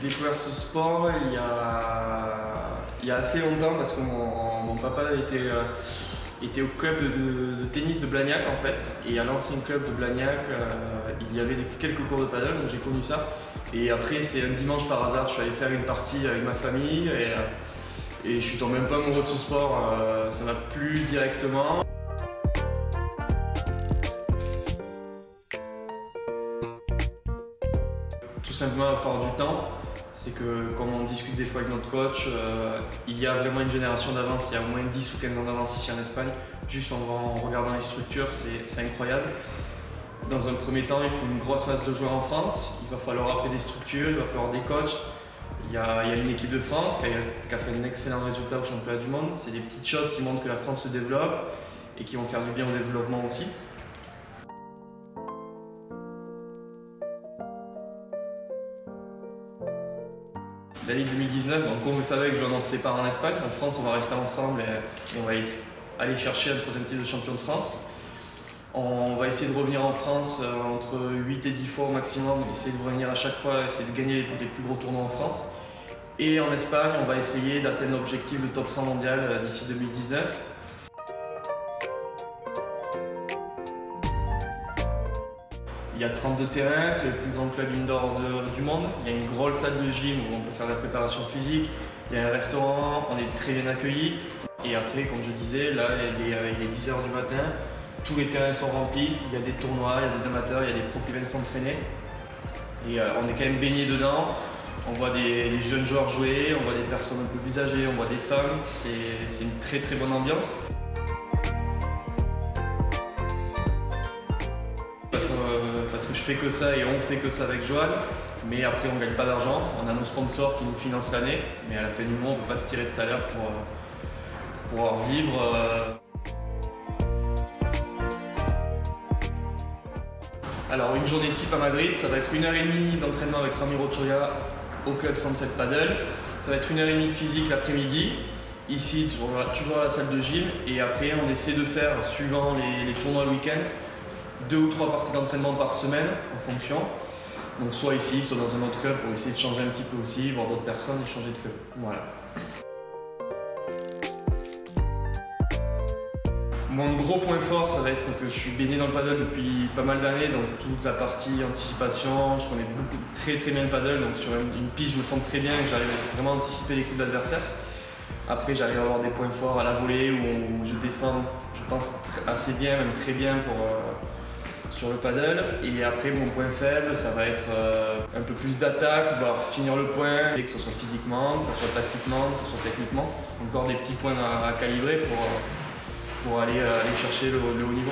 découvert ce sport il y a assez longtemps parce que mon papa était au club de tennis de Blagnac en fait, et à l'ancien club de Blagnac il y avait quelques cours de paddle, donc j'ai connu ça. Et après c'est un dimanche par hasard, je suis allé faire une partie avec ma famille et je suis tombé un peu amoureux de ce sport, ça m'a plu directement. Tout simplement à force du temps, c'est que comme on discute des fois avec notre coach, il y a vraiment une génération d'avance, il y a au moins 10 ou 15 ans d'avance ici en Espagne. Juste en regardant les structures, c'est incroyable. Dans un premier temps, il faut une grosse masse de joueurs en France, il va falloir après des structures, il va falloir des coachs. Il y a une équipe de France qui a fait un excellent résultat au championnat du monde. C'est des petites choses qui montrent que la France se développe et qui vont faire du bien au développement aussi. L'année 2019, donc comme vous savez que je viens d'en séparer en Espagne, en France on va rester ensemble et on va aller chercher un 3e titre de champion de France. On va essayer de revenir en France entre 8 et 10 fois au maximum, essayer de revenir à chaque fois, essayer de gagner les plus gros tournois en France. Et en Espagne, on va essayer d'atteindre l'objectif de top 100 mondial d'ici 2019. Il y a 32 terrains, c'est le plus grand club indoor du monde. Il y a une grosse salle de gym où on peut faire de la préparation physique. Il y a un restaurant, on est très bien accueillis. Et après, comme je disais, là il est 10 h du matin, tous les terrains sont remplis. Il y a des tournois, il y a des amateurs, il y a des pros qui viennent s'entraîner. Et on est quand même baigné dedans. On voit des jeunes joueurs jouer, on voit des personnes un peu plus âgées, on voit des femmes. C'est une très très bonne ambiance. Parce que je fais que ça et on fait que ça avec Johan, mais après on ne gagne pas d'argent, on a nos sponsors qui nous financent l'année, mais à la fin du mois on ne peut pas se tirer de salaire pour pouvoir vivre. Alors une journée type à Madrid, ça va être 1h30 d'entraînement avec Ramiro Choya au club Sunset Paddle, ça va être 1h30 de physique l'après-midi, ici toujours à la salle de gym, et après on essaie de faire, suivant les tournois le week-end, 2 ou 3 parties d'entraînement par semaine en fonction. Donc soit ici, soit dans un autre club pour essayer de changer un petit peu aussi, voir d'autres personnes et changer de club. Voilà. Mon gros point fort, ça va être que je suis baigné dans le paddle depuis pas mal d'années, donc toute la partie anticipation, je connais très bien le paddle, donc sur une piste je me sens très bien et j'arrive vraiment à anticiper les coups d'adversaire. Après j'arrive à avoir des points forts à la volée où je défends, je pense assez bien, même très bien sur le paddle. Et après mon point faible, ça va être un peu plus d'attaque, voire finir le point, que ce soit physiquement, que ce soit tactiquement, que ce soit techniquement. Encore des petits points à calibrer pour aller chercher le haut niveau.